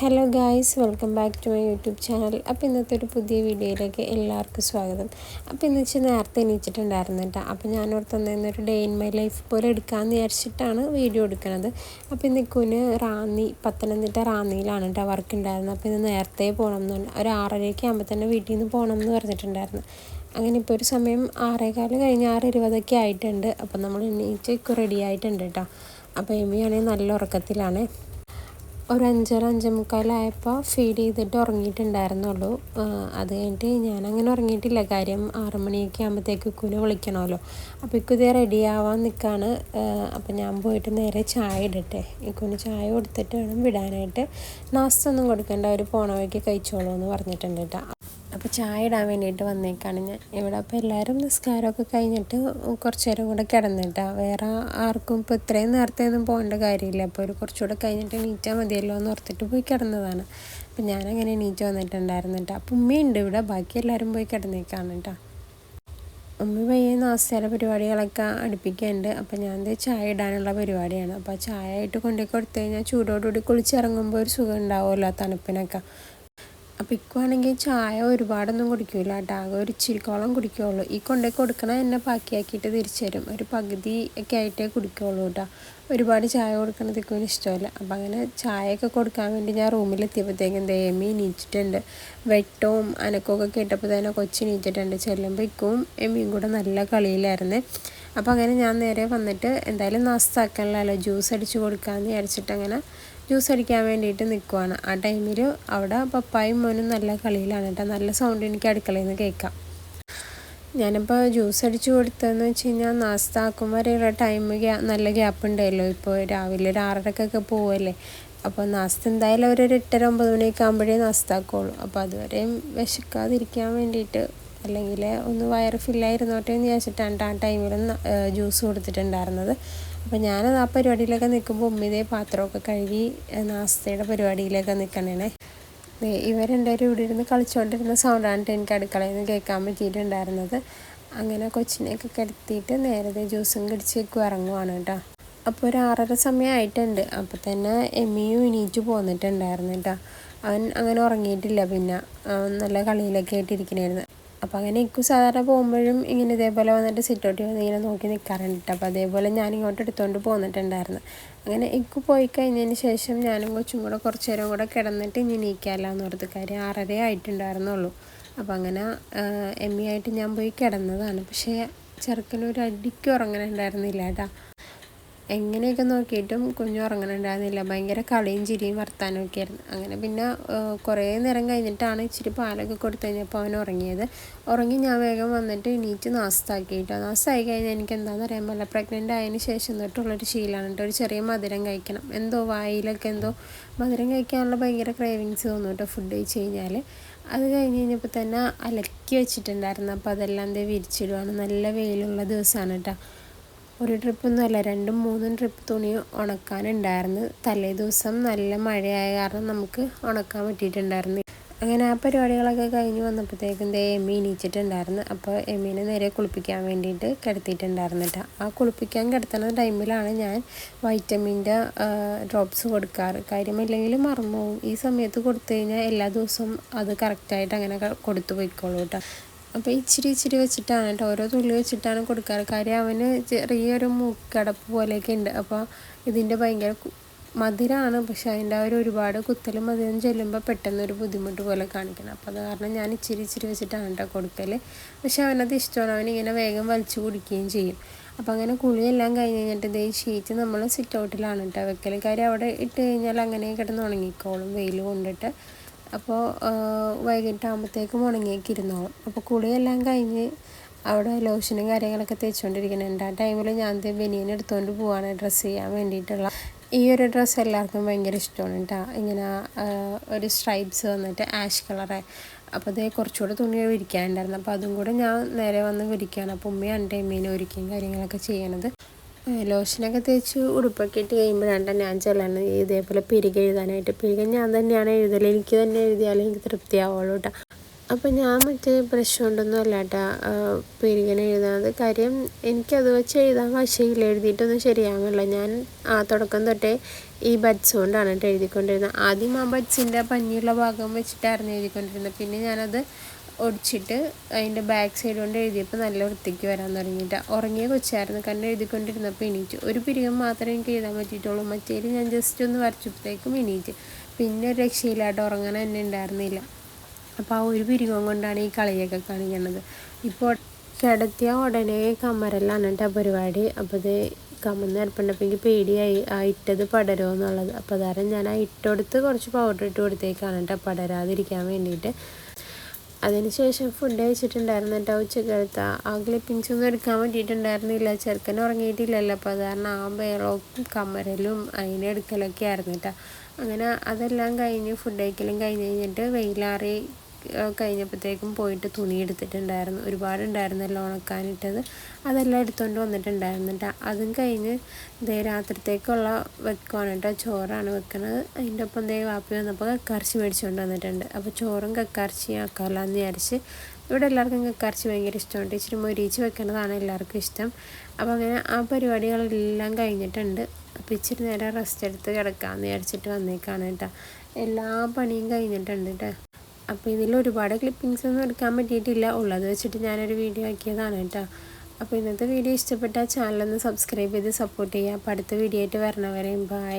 Hello guys, welcome back to my YouTube channel. അപ്പോൾ ഇന്നത്തെ ഒരു പുതിയ വീഡിയോയിലേക്ക് എല്ലാവർക്കും സ്വാഗതം. അപ്പോൾ ഇന്ന് വെച്ചാൽ നേരത്തെ എണീച്ചിട്ടുണ്ടായിരുന്നു കേട്ടോ. അപ്പോൾ ഞാനോർത്ത് തന്നൊരു ഡേ ഇൻ മൈ ലൈഫ് പോലെ എടുക്കാമെന്ന് വിചാരിച്ചിട്ടാണ് വീഡിയോ എടുക്കുന്നത്. അപ്പോൾ ഇന്ന് ഇക്കുന് പത്തനംതിട്ട റാന്നിയിലാണ് കേട്ടോ വർക്ക് ഉണ്ടായിരുന്നത്. അപ്പോൾ ഇന്ന് നേരത്തെ പോകണം എന്ന് ഒരു 6:30 ആകുമ്പോൾ തന്നെ വീട്ടിൽ നിന്ന് പോകണം എന്ന് പറഞ്ഞിട്ടുണ്ടായിരുന്നു. അങ്ങനെ ഇപ്പോൾ ഒരു സമയം 6:15 കഴിഞ്ഞ് 6:20 ആയിട്ടുണ്ട്. അപ്പോൾ നമ്മൾ എണീച്ച് റെഡി ആയിട്ടുണ്ട് കേട്ടോ. അപ്പോൾ എമിയാണെങ്കിൽ നല്ല ഉറക്കത്തിലാണ്. ഒരു 5:30 5:45 ഫീഡ് ചെയ്തിട്ട് ഉറങ്ങിയിട്ടുണ്ടായിരുന്നുള്ളൂ. അത് കഴിഞ്ഞിട്ട് ഞാനങ്ങനെ ഉറങ്ങിയിട്ടില്ല. കാര്യം 6 മണിയൊക്കെ ആകുമ്പോഴത്തേക്ക് ഇക്കുനെ വിളിക്കണമല്ലോ. അപ്പോൾ ഇക്കുതേ റെഡി ആവാൻ നിൽക്കുകയാണ്. അപ്പോൾ ഞാൻ പോയിട്ട് നേരെ ചായ ഇടട്ടെ. ഇക്കുന് ചായ കൊടുത്തിട്ട് വേണം വിടാനായിട്ട്. നാസ്ത ഒന്നും കൊടുക്കേണ്ട, അവർ പോണ വഴിക്ക് കഴിച്ചോളൂ എന്ന് പറഞ്ഞിട്ടുണ്ട് കേട്ടോ. അപ്പോൾ ചായ ഇടാൻ വേണ്ടിയിട്ട് വന്നേക്കാണ് ഞാൻ ഇവിടെ. അപ്പോൾ എല്ലാവരും നിസ്കാരമൊക്കെ കഴിഞ്ഞിട്ട് കുറച്ച് നേരം കൂടെ കിടന്നിട്ടാണ്. വേറെ ആർക്കും ഇപ്പോൾ ഇത്രയും നേരത്തെ ഒന്നും പോകേണ്ട കാര്യമില്ല. അപ്പോൾ ഒരു കുറച്ചുകൂടെ കഴിഞ്ഞിട്ട് എണീറ്റാൽ മതിയല്ലോ എന്ന് ഓർത്തിട്ട് പോയി കിടന്നതാണ്. അപ്പോൾ ഞാനങ്ങനെ എണീറ്റ് വന്നിട്ടുണ്ടായിരുന്നു കേട്ടോ. അപ്പോൾ ഉമ്മയുണ്ട് ഇവിടെ, ബാക്കി എല്ലാവരും പോയി കിടന്നേക്കാണ് കേട്ടോ. ഉമ്മ പയ്യെ നാസ്തയുടെ പരിപാടികളൊക്കെ അടുപ്പിക്കുന്നുണ്ട്. അപ്പോൾ ഞാൻ ചായ ഇടാനുള്ള പരിപാടിയാണ്. അപ്പോൾ ചായ ആയിട്ട് കൊണ്ടുപോയി കൊടുത്തു കഴിഞ്ഞാൽ ചൂടോടുകൂടി കുളിച്ചിറങ്ങുമ്പോൾ ഒരു സുഖം ഉണ്ടാവുമല്ലോ തണുപ്പിനൊക്കെ. അപ്പോൾ ഇക്കുവാണെങ്കിൽ ചായ ഒരുപാടൊന്നും കുടിക്കില്ല കേട്ടോ. ആകെ ഒരു ഇച്ചിരിക്കോളം കുടിക്കുകയുള്ളൂ. ഈ കൊണ്ടുപോയി കൊടുക്കണ എന്നെ ബാക്കിയാക്കിയിട്ട് തിരിച്ചു തരും. ഒരു പകുതി ഒക്കെ ആയിട്ടേ കുടിക്കുകയുള്ളൂ കേട്ടോ. ഒരുപാട് ചായ കൊടുക്കണത് ഇക്കുവിന് ഇഷ്ടമല്ല. അപ്പോൾ അങ്ങനെ ചായയൊക്കെ കൊടുക്കാൻ വേണ്ടി ഞാൻ റൂമിലെത്തിയപ്പോഴത്തേക്കും എമി എണീച്ചിട്ടുണ്ട്. വെട്ടവും അനക്കമൊക്കെ കേട്ടപ്പോൾ തന്നെ കൊച്ചി എണീച്ചിട്ടുണ്ട്. ചെല്ലുമ്പോൾ ഇക്കും എമിയും കൂടെ നല്ല കളിയിലായിരുന്നു. അപ്പോൾ അങ്ങനെ ഞാൻ നേരെ വന്നിട്ട് എന്തായാലും നാസ്ത ആക്കാനല്ലോ, ജ്യൂസ് അടിച്ച് കൊടുക്കാമെന്ന് വിചാരിച്ചിട്ട് അങ്ങനെ ജ്യൂസ് അടിക്കാൻ വേണ്ടിയിട്ട് നിൽക്കുവാണ്. ആ ടൈമിൽ അവിടെ പപ്പായും മോനും നല്ല കളിയിലാണ് കേട്ടോ. നല്ല സൗണ്ട് എനിക്ക് അടുക്കളയിൽ നിന്ന് കേൾക്കാം. ഞാനിപ്പോൾ ജ്യൂസ് അടിച്ച് കൊടുത്തതെന്ന് വെച്ച് കഴിഞ്ഞാൽ നാസ്ത ആക്കും വരെയുള്ള നല്ല ഗ്യാപ്പ് ഉണ്ടായല്ലോ. ഇപ്പോൾ രാവിലെ ഒരു 6:30 പോവല്ലേ. അപ്പോൾ നാസ്ത എന്തായാലും ഒരു 8:30 9 മണിയൊക്കെ ആകുമ്പോഴേ നാസ്ത ആക്കുള്ളൂ. അപ്പോൾ അതുവരെയും വിശക്കാതിരിക്കാൻ വേണ്ടിയിട്ട്, അല്ലെങ്കിൽ ഒന്ന് വയറ് ഫില്ലായിരുന്നോട്ടെ എന്ന് വിചാരിച്ചിട്ടാണ് ആ ടൈമിൽ ജ്യൂസ് കൊടുത്തിട്ടുണ്ടായിരുന്നത്. അപ്പോൾ ഞാനത് ആ പരിപാടിയിലൊക്കെ നിൽക്കുമ്പോൾ ഉമ്മിതേ പാത്രമൊക്കെ കഴുകി നാസ്തയുടെ പരിപാടിയിലൊക്കെ നിൽക്കണേ. ഇവരെല്ലാവരും ഇവിടെ ഇരുന്ന് കളിച്ചുകൊണ്ടിരുന്ന സൗണ്ടാണ് എനിക്ക് അടുക്കളയിൽ നിന്ന് കേൾക്കാൻ പറ്റിയിട്ടുണ്ടായിരുന്നത്. അങ്ങനെ കൊച്ചിനെയൊക്കെ കിടത്തിയിട്ട് നേരത്തെ ജ്യൂസും കുടിച്ചേക്കും ഇറങ്ങുവാണ് കേട്ടോ. അപ്പോൾ ഒരു 6:30 സമയമായിട്ടുണ്ട്. അപ്പോൾ തന്നെ എമിയും എണീറ്റ് പോന്നിട്ടുണ്ടായിരുന്നു കേട്ടോ. അവൻ അങ്ങനെ ഉറങ്ങിയിട്ടില്ല. പിന്നെ നല്ല കളിയിലൊക്കെ ആയിട്ടിരിക്കണായിരുന്നു. അപ്പോൾ അങ്ങനെ ഇക്കു സാധാരണ പോകുമ്പോഴും ഇങ്ങനെ ഇതേപോലെ വന്നിട്ട് സിറ്റൗട്ടിൽ വന്ന് ഇങ്ങനെ നോക്കി നിൽക്കാറുണ്ട് കേട്ടോ. അപ്പോൾ അതേപോലെ ഞാനിങ്ങോട്ട് എടുത്തുകൊണ്ട് പോന്നിട്ടുണ്ടായിരുന്നു. അങ്ങനെ ഇക്കു പോയി കഴിഞ്ഞതിന് ശേഷം ഞാനും കൊച്ചും കൂടെ കുറച്ച് നേരം കൂടെ കിടന്നിട്ട് ഇനി എണീക്കാമല്ലോ എന്ന് ഓർത്ത്. കാര്യം 6:30 ആയിട്ടുണ്ടായിരുന്നുള്ളൂ. അപ്പോൾ അങ്ങനെ എമ്മിയായിട്ട് ഞാൻ പോയി കിടന്നതാണ്. പക്ഷേ ചെറുക്കനൊരു അടിക്ക് ഉറങ്ങണുണ്ടായിരുന്നില്ല കേട്ടോ. എങ്ങനെയൊക്കെ നോക്കിയിട്ടും കുഞ്ഞു ഉറങ്ങണുണ്ടായിരുന്നില്ല. ഭയങ്കര കളിയും ചിരിയും വർത്താനമൊക്കെ ആയിരുന്നു. അങ്ങനെ പിന്നെ കുറേ നേരം കഴിഞ്ഞിട്ടാണ് ഇച്ചിരി പാലൊക്കെ കൊടുത്തു കഴിഞ്ഞപ്പോൾ അവൻ ഉറങ്ങിയത്. ഉറങ്ങി ഞാൻ വേഗം വന്നിട്ട് എണീറ്റ് നാസ്താക്കിയിട്ടോ. നാസ്താക്കി കഴിഞ്ഞാൽ എനിക്ക് എന്താണെന്ന് അറിയാൻ പാടില്ല, പ്രഗ്നൻ്റ് ആയതിന് ശേഷം തൊട്ടുള്ളൊരു ശീലമാണ് കേട്ടോ. ഒരു ചെറിയ മധുരം കഴിക്കണം. എന്തോ വായിലൊക്കെ എന്തോ മധുരം കഴിക്കാനുള്ള ഭയങ്കര ക്രേവിങ്സ് തോന്നും കേട്ടോ ഫുഡ് കഴിച്ച് കഴിഞ്ഞാൽ. അത് കഴിഞ്ഞപ്പോൾ തന്നെ അലക്കി വെച്ചിട്ടുണ്ടായിരുന്നു. അപ്പോൾ അതെല്ലാം വിരിച്ചിടുവാണ്. നല്ല വെയിലുള്ള ദിവസമാണ് കേട്ടോ. ഒരു ട്രിപ്പൊന്നും അല്ല, 2 3 ട്രിപ്പ് തുണി ഉണക്കാനുണ്ടായിരുന്നു. തലേ ദിവസം നല്ല മഴയായ കാരണം നമുക്ക് ഉണക്കാൻ പറ്റിയിട്ടുണ്ടായിരുന്നു. അങ്ങനെ ആ പരിപാടികളൊക്കെ കഴിഞ്ഞ് വന്നപ്പോഴത്തേക്കും എമി എണീച്ചിട്ടുണ്ടായിരുന്നു. അപ്പോൾ എമീനെ നേരെ കുളിപ്പിക്കാൻ വേണ്ടിയിട്ട് കിടത്തിയിട്ടുണ്ടായിരുന്നു കേട്ടോ. ആ കുളിപ്പിക്കാൻ കിടത്തുന്ന ടൈമിലാണ് ഞാൻ വൈറ്റമിൻ്റെ ഡ്രോപ്സ് കൊടുക്കാറ്. കാര്യമില്ലെങ്കിൽ മറന്നു പോകും. ഈ സമയത്ത് കൊടുത്തു കഴിഞ്ഞാൽ എല്ലാ ദിവസവും അത് കറക്റ്റായിട്ട് അങ്ങനെ കൊടുത്തു പോയിക്കോളൂ കേട്ടോ. അപ്പോൾ ഇച്ചിരി വെച്ചിട്ടാണ് കേട്ടോ, ഓരോ തുള്ളി വെച്ചിട്ടാണ് കൊടുക്കാറ്. കാര്യം അവന് ചെറിയൊരു മൂക്കടപ്പ് പോലെയൊക്കെ ഉണ്ട്. അപ്പോൾ ഇതിൻ്റെ ഭയങ്കര മധുരമാണ്. പക്ഷേ അതിൻ്റെ ഒരുപാട് കുത്തലും മധുരം ചെല്ലുമ്പോൾ പെട്ടെന്നൊരു ബുദ്ധിമുട്ട് പോലെ കാണിക്കണം. അപ്പോൾ അത് കാരണം ഞാൻ ഇച്ചിരി വെച്ചിട്ടാണ് കേട്ടോ കൊടുക്കൽ. പക്ഷേ അവനത് ഇഷ്ടമാണ്. അവനിങ്ങനെ വേഗം വലിച്ചു കുടിക്കുകയും ചെയ്യും. അപ്പോൾ അങ്ങനെ കുളിയെല്ലാം കഴിഞ്ഞ് കഴിഞ്ഞിട്ട് ഷീറ്റ് നമ്മൾ സിറ്റ് ഔട്ടിലാണ് കേട്ടോ വെക്കൽ. കാര്യം അവിടെ ഇട്ട് കഴിഞ്ഞാൽ അങ്ങനെ കിടന്ന് ഉണങ്ങിക്കോളും വെയിൽ കൊണ്ടിട്ട്. അപ്പോൾ വൈകിട്ടാകുമ്പോഴത്തേക്കും ഉണങ്ങിയൊക്കെ ഇരുന്നോളും. അപ്പോൾ കുളിയെല്ലാം കഴിഞ്ഞ് അവിടെ ലോഷനും കാര്യങ്ങളൊക്കെ തേച്ചുകൊണ്ടിരിക്കുന്നുണ്ട്. ആ ടൈമിൽ ഞാൻ ബനിയൻ എടുത്തുകൊണ്ട് പോവാണ് ഡ്രസ്സ് ചെയ്യാൻ വേണ്ടിയിട്ടുള്ള. ഈ ഒരു ഡ്രസ്സ് എല്ലാവർക്കും ഭയങ്കര ഇഷ്ടമാണ് കേട്ടോ. ഇങ്ങനെ ഒരു സ്ട്രൈപ്സ് വന്നിട്ട് ആഷ് കളറ്. അപ്പോൾ കുറച്ചുകൂടെ തുണി വിരിക്കാനുണ്ടായിരുന്നു. അപ്പോൾ അതും കൂടെ ഞാൻ നേരെ വന്ന് വിരിക്കുകയാണ്. അപ്പോൾ ഉമ്മയാണ് എമ്മീനെ ഒരുക്കുകയും കാര്യങ്ങളൊക്കെ ചെയ്യണത്. ലോഷനൊക്കെ തേച്ച് ഉടുപ്പൊക്കെ ഇട്ട് കഴിയുമ്പോഴാണ് ഞാൻ ചെല്ലാണ് ഇതേപോലെ പിരിക എഴുതാനായിട്ട്. പിരിക ഞാൻ തന്നെയാണ് എഴുതൽ. എനിക്ക് തന്നെ എഴുതിയാലേ എനിക്ക് തൃപ്തിയാവുള്ളൂ കേട്ടോ. അപ്പോൾ ഞാൻ മറ്റേ ബ്രഷ് കൊണ്ടൊന്നും അല്ല കേട്ടോ പെരുകനെ എഴുതുന്നത്. കാര്യം എനിക്കത് വെച്ച് എഴുതാൻ വശയില്ല, എഴുതിയിട്ടൊന്നും ശരിയാവില്ല. ഞാൻ തുടക്കം തൊട്ടേ ഈ ബഡ്സ് കൊണ്ടാണ് കേട്ടോ എഴുതിക്കൊണ്ടിരുന്നത്. ആദ്യം ആ ബഡ്സിൻ്റെ പഞ്ഞിയുള്ള ഭാഗം വെച്ചിട്ടായിരുന്നു എഴുതിക്കൊണ്ടിരുന്നത്. പിന്നെ ഞാനത് ഒടിച്ചിട്ട് അതിൻ്റെ ബാക്ക് സൈഡ് കൊണ്ട് എഴുതിയപ്പോൾ നല്ല വൃത്തിക്ക് വരാൻ തുടങ്ങിയിട്ട് ഉറങ്ങിയ കൊച്ചായിരുന്നു. കണ്ണ് എഴുതിക്കൊണ്ടിരുന്നപ്പോൾ എണീറ്റ്. ഒരു പിരികം മാത്രമേ എനിക്ക് എഴുതാൻ പറ്റിയിട്ടുള്ളൂ. മറ്റേത് ഞാൻ ജസ്റ്റ് ഒന്ന് വരച്ചപ്പോഴത്തേക്കും എണീറ്റ്. പിന്നെ ഒരു രക്ഷയില്ലായിട്ട് ഉറങ്ങാൻ തന്നെ ഉണ്ടായിരുന്നില്ല. അപ്പോൾ ആ ഒരു പിരികം കൊണ്ടാണ് ഈ കളിയൊക്കെ കാണിക്കുന്നത്. ഇപ്പോൾ കിടത്തിയ ഉടനെ കമ്മരലാണ് കേട്ടോ പരിപാടി. അപ്പോൾ ഇത് കമ്മന്ന് കിടപ്പുണ്ടപ്പോൾ എനിക്ക് പേടിയായി ഇട്ടത് പടരുമോ എന്നുള്ളത്. അപ്പോൾ അതാരം ഞാൻ ആ ഇട്ടെടുത്ത് കുറച്ച് പൗഡർ ഇട്ട് കൊടുത്തേക്കാണ് കേട്ടോ പടരാതിരിക്കാൻ വേണ്ടിയിട്ട്. അതിനുശേഷം ഫുഡ് കഴിച്ചിട്ടുണ്ടായിരുന്നു കേട്ടോ. ഉച്ചക്കടുത്ത ആ ക്ലിപ്പിങ്സ് ഒന്നും എടുക്കാൻ പറ്റിയിട്ടുണ്ടായിരുന്നില്ല. ചെറുക്കൻ ഉറങ്ങിയിട്ടില്ലല്ലോ. അപ്പോൾ അത് കാരണം ആ ബേളവും കമ്മരലും അതിനെടുക്കലൊക്കെ ആയിരുന്നു കേട്ടോ. അങ്ങനെ അതെല്ലാം കഴിഞ്ഞ് ഫുഡ് കഴിക്കലും കഴിഞ്ഞിട്ട് വെയിലാറി കഴിഞ്ഞപ്പോഴത്തേക്കും പോയിട്ട് തുണി എടുത്തിട്ടുണ്ടായിരുന്നു. ഒരുപാടുണ്ടായിരുന്നല്ലോ ഉണക്കാനിട്ടത്. അതെല്ലാം എടുത്തുകൊണ്ട് വന്നിട്ടുണ്ടായിരുന്നു കേട്ടോ. അതും കഴിഞ്ഞ് രാത്രിത്തേക്കുള്ള വെക്കുവാണ് കേട്ടോ. ചോറാണ് വെക്കുന്നത്. അതിൻ്റെ ഒപ്പം വാപ്പി വന്നപ്പോൾ കക്കയിറച്ചി മേടിച്ചുകൊണ്ട് വന്നിട്ടുണ്ട്. അപ്പോൾ ചോറും കക്കയിറച്ചിയും ആക്കാമല്ലോ വിചാരിച്ച്. ഇവിടെ എല്ലാവർക്കും കക്കയിറച്ചി ഭയങ്കര ഇഷ്ടമുണ്ട്. ഇച്ചിരി മൊരിച്ച് വെക്കുന്നതാണ് എല്ലാവർക്കും ഇഷ്ടം. അപ്പോൾ അങ്ങനെ ആ പരിപാടികളെല്ലാം കഴിഞ്ഞിട്ടുണ്ട്. അപ്പോൾ ഇച്ചിരി നേരം റെസ്റ്റ് എടുത്ത് കിടക്കാമെന്ന് വിചാരിച്ചിട്ട് വന്നേക്കാണ് കേട്ടോ. എല്ലാ പണിയും കഴിഞ്ഞിട്ടുണ്ട് കേട്ടോ. അപ്പോൾ ഇതിൽ ഒരുപാട് ക്ലിപ്പിങ്സ് ഒന്നും എടുക്കാൻ പറ്റിയിട്ടില്ല. ഉള്ളത് വെച്ചിട്ട് ഞാനൊരു വീഡിയോ ആക്കിയതാണ് കേട്ടോ. അപ്പോൾ ഇന്നത്തെ വീഡിയോ ഇഷ്ടപ്പെട്ടാൽ ചാനലൊന്ന് സബ്സ്ക്രൈബ് ചെയ്ത് സപ്പോർട്ട് ചെയ്യുക. അപ്പോൾ അടുത്ത വീഡിയോ ആയിട്ട് വരണവരെയും ബൈ.